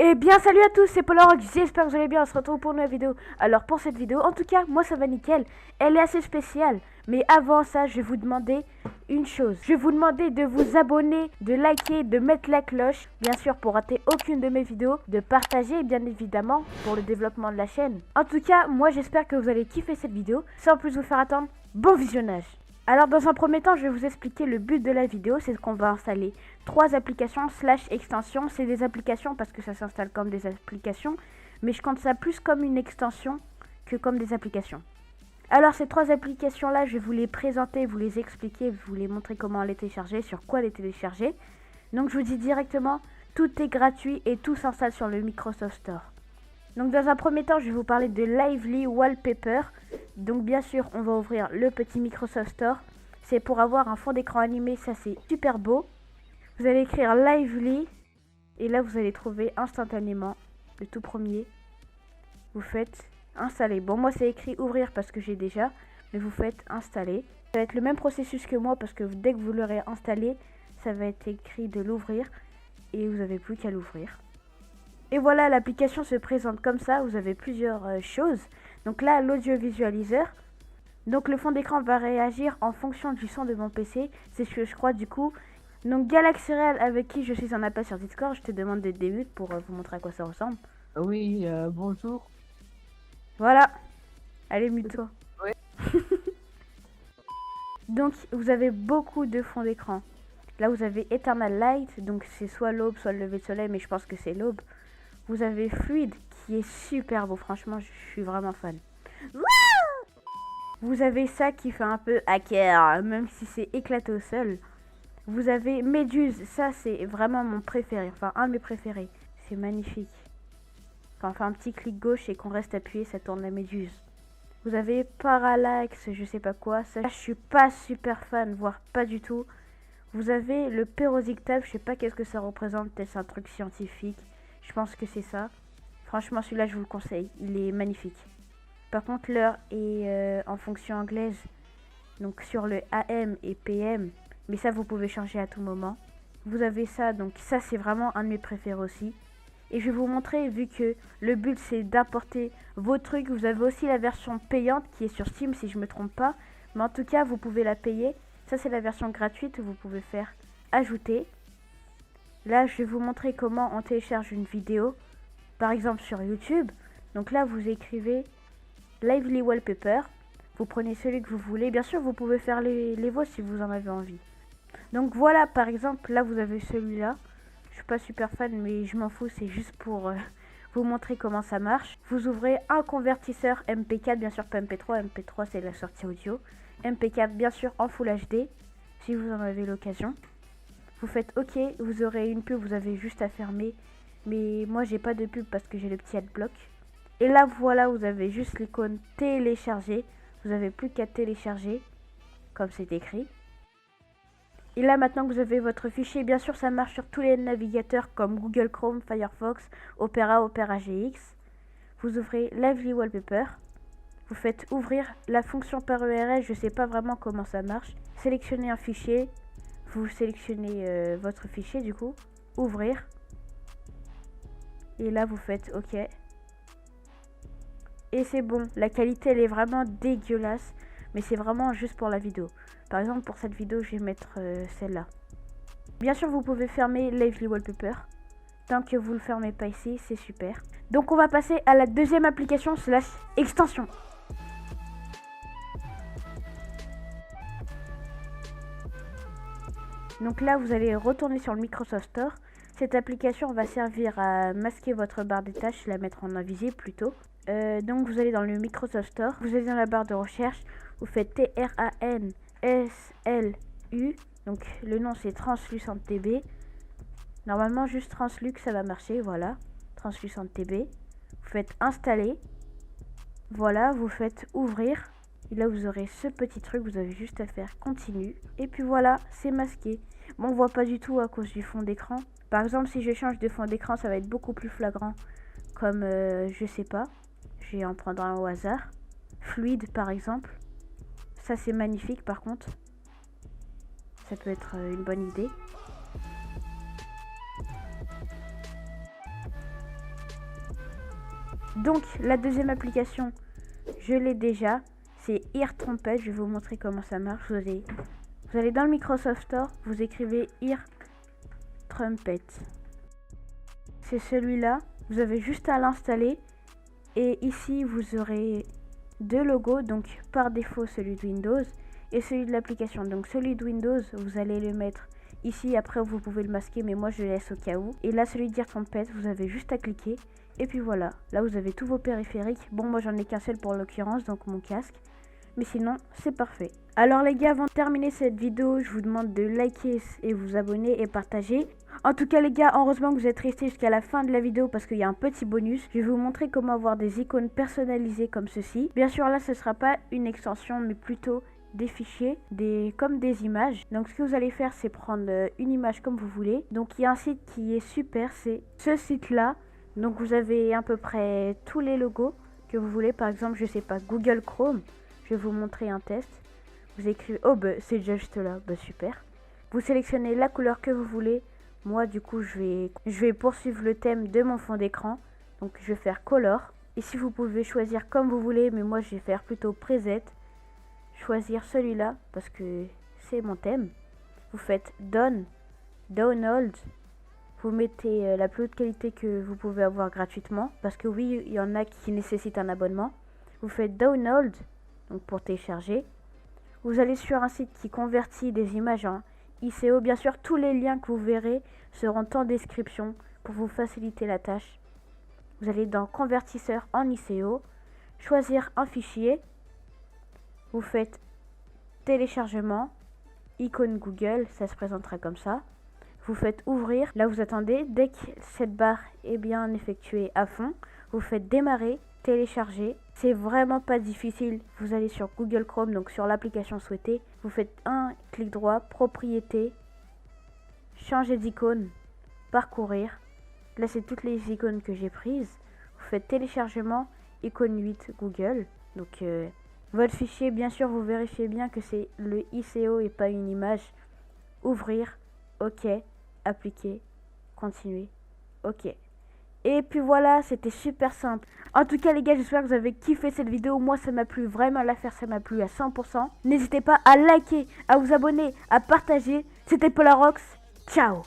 Eh bien salut à tous, c'est Polorock, j'espère que vous allez bien, on se retrouve pour une nouvelle vidéo. Alors pour cette vidéo, en tout cas, moi ça va nickel, elle est assez spéciale. Mais avant ça, je vais vous demander une chose. Je vais vous demander de vous abonner, de liker, de mettre la cloche, bien sûr pour rater aucune de mes vidéos, de partager bien évidemment pour le développement de la chaîne. En tout cas, moi j'espère que vous allez kiffer cette vidéo, sans plus vous faire attendre, bon visionnage. Alors dans un premier temps, je vais vous expliquer le but de la vidéo, c'est qu'on va installer 3 applications / extensions. C'est des applications parce que ça s'installe comme des applications, mais je compte ça plus comme une extension que comme des applications. Alors ces 3 applications là, je vais vous les présenter, vous les expliquer, vous les montrer comment les télécharger, sur quoi les télécharger. Donc je vous dis directement, tout est gratuit et tout s'installe sur le Microsoft Store. Donc dans un premier temps, je vais vous parler de Lively Wallpaper. Donc bien sûr, on va ouvrir le petit Microsoft Store. C'est pour avoir un fond d'écran animé, ça c'est super beau. Vous allez écrire Lively et là vous allez trouver instantanément le tout premier. Vous faites installer. Bon, moi c'est écrit ouvrir parce que j'ai déjà, mais vous faites installer. Ça va être le même processus que moi parce que dès que vous l'aurez installé, ça va être écrit de l'ouvrir et vous n'avez plus qu'à l'ouvrir. Et voilà, l'application se présente comme ça, vous avez plusieurs choses. Donc là, l'audiovisualiseur. Donc le fond d'écran va réagir en fonction du son de mon PC, c'est ce que je crois du coup. Donc Galaxy Real avec qui je suis en appel sur Discord, je te demande de début pour vous montrer à quoi ça ressemble. Oui, bonjour. Voilà, allez mute-toi. Oui. Donc vous avez beaucoup de fonds d'écran. Là vous avez Eternal Light, donc c'est soit l'aube, soit le lever de soleil, mais je pense que c'est l'aube. Vous avez Fluid qui est super beau, franchement je suis vraiment fan. Vous avez ça qui fait un peu hacker, même si c'est éclaté au sol. Vous avez Méduse, ça c'est vraiment mon préféré, enfin un de mes préférés. C'est magnifique. Quand on fait un petit clic gauche et qu'on reste appuyé, ça tourne la méduse. Vous avez Parallax, je sais pas quoi, ça je suis pas super fan, voire pas du tout. Vous avez le Perosictave, je sais pas qu'est-ce que ça représente, peut-être c'est un truc scientifique. Je pense que c'est ça. Franchement celui-là je vous le conseille, il est magnifique. Par contre l'heure est en fonction anglaise, donc sur le AM et PM, mais ça vous pouvez changer à tout moment. Vous avez ça, donc ça c'est vraiment un de mes préférés aussi. Et je vais vous montrer, vu que le but c'est d'importer vos trucs, vous avez aussi la version payante qui est sur Steam si je me trompe pas. Mais en tout cas vous pouvez la payer, ça c'est la version gratuite, vous pouvez faire ajouter. Là je vais vous montrer comment on télécharge une vidéo, par exemple sur YouTube. Donc là vous écrivez Lively Wallpaper, vous prenez celui que vous voulez, bien sûr vous pouvez faire les vôtres si vous en avez envie. Donc voilà, par exemple là vous avez celui-là, je suis pas super fan mais je m'en fous, c'est juste pour vous montrer comment ça marche. Vous ouvrez un convertisseur MP4, bien sûr pas MP3, MP3 c'est la sortie audio, MP4 bien sûr en Full HD si vous en avez l'occasion. Vous faites OK, vous aurez une pub, vous avez juste à fermer, mais moi j'ai pas de pub parce que j'ai le petit adblock. Et là voilà, vous avez juste l'icône télécharger. Vous n'avez plus qu'à télécharger, comme c'est écrit. Et là maintenant que vous avez votre fichier, bien sûr ça marche sur tous les navigateurs comme Google Chrome, Firefox, Opera, Opera GX. Vous ouvrez Lively Wallpaper. Vous faites ouvrir la fonction par URL, je ne sais pas vraiment comment ça marche. Sélectionnez un fichier. Vous sélectionnez votre fichier du coup. Ouvrir. Et là vous faites OK. Et c'est bon, la qualité elle est vraiment dégueulasse, mais c'est vraiment juste pour la vidéo. Par exemple pour cette vidéo je vais mettre celle-là. Bien sûr vous pouvez fermer Lively Wallpaper. Tant que vous le fermez pas ici, c'est super. Donc on va passer à la deuxième application / extension. Donc là vous allez retourner sur le Microsoft Store. Cette application va servir à masquer votre barre des tâches, la mettre en invisible plutôt. Donc vous allez dans le Microsoft Store, vous allez dans la barre de recherche, vous faites TRANSLU, donc le nom c'est Translucent TB. Normalement juste Translux ça va marcher, voilà, Translucent TB. Vous faites installer, voilà, vous faites ouvrir, et là vous aurez ce petit truc, vous avez juste à faire continue, et puis voilà, c'est masqué. Bon, on voit pas du tout à cause du fond d'écran. Par exemple si je change de fond d'écran ça va être beaucoup plus flagrant, comme je sais pas. Je vais en prendre un au hasard. Fluide par exemple. Ça c'est magnifique par contre. Ça peut être une bonne idée. Donc la deuxième application, je l'ai déjà, c'est Ear Trumpet. Je vais vous montrer comment ça marche. Vous allez dans le Microsoft Store, vous écrivez Ear Trumpet. C'est celui-là, vous avez juste à l'installer et ici vous aurez deux logos, donc par défaut celui de Windows et celui de l'application. Donc celui de Windows, vous allez le mettre ici, après vous pouvez le masquer mais moi je le laisse au cas où. Et là celui d'Ear Trumpet, vous avez juste à cliquer et puis voilà, là vous avez tous vos périphériques. Bon, moi j'en ai qu'un seul pour l'occurrence, donc mon casque, mais sinon c'est parfait. Alors les gars, avant de terminer cette vidéo, je vous demande de liker et vous abonner et partager. En tout cas les gars, heureusement que vous êtes restés jusqu'à la fin de la vidéo parce qu'il y a un petit bonus. Je vais vous montrer comment avoir des icônes personnalisées comme ceci. Bien sûr là ce sera pas une extension mais plutôt des fichiers, comme des images. Donc ce que vous allez faire, c'est prendre une image comme vous voulez. Donc il y a un site qui est super, c'est ce site là. Donc vous avez à peu près tous les logos que vous voulez. Par exemple, je sais pas, Google Chrome. Je vais vous montrer un test. Vous écrivez, oh bah c'est juste là, bah super. Vous sélectionnez la couleur que vous voulez. Moi du coup je vais poursuivre le thème de mon fond d'écran. Donc je vais faire color. Ici vous pouvez choisir comme vous voulez, mais moi je vais faire plutôt preset. Choisir celui-là parce que c'est mon thème. Vous faites download. Vous mettez la plus haute qualité que vous pouvez avoir gratuitement. Parce que oui, il y en a qui nécessitent un abonnement. Vous faites download, donc pour télécharger. Vous allez sur un site qui convertit des images en ICO. Bien sûr, tous les liens que vous verrez seront en description pour vous faciliter la tâche. Vous allez dans convertisseur en ICO. Choisir un fichier. Vous faites téléchargement. Icône Google, ça se présentera comme ça. Vous faites ouvrir, là vous attendez, dès que cette barre est bien effectuée à fond, vous faites démarrer, télécharger. C'est vraiment pas difficile, vous allez sur Google Chrome, donc sur l'application souhaitée, vous faites un clic droit, propriété, changer d'icône, parcourir. Là c'est toutes les icônes que j'ai prises. Vous faites téléchargement, icône 8 Google, donc votre fichier, bien sûr vous vérifiez bien que c'est le ICO et pas une image. Ouvrir, ok. Appliquer, continuer, ok. Et puis voilà, c'était super simple. En tout cas les gars, j'espère que vous avez kiffé cette vidéo. Moi ça m'a plu, vraiment l'affaire ça m'a plu à 100%. N'hésitez pas à liker, à vous abonner, à partager. C'était Polarox, ciao.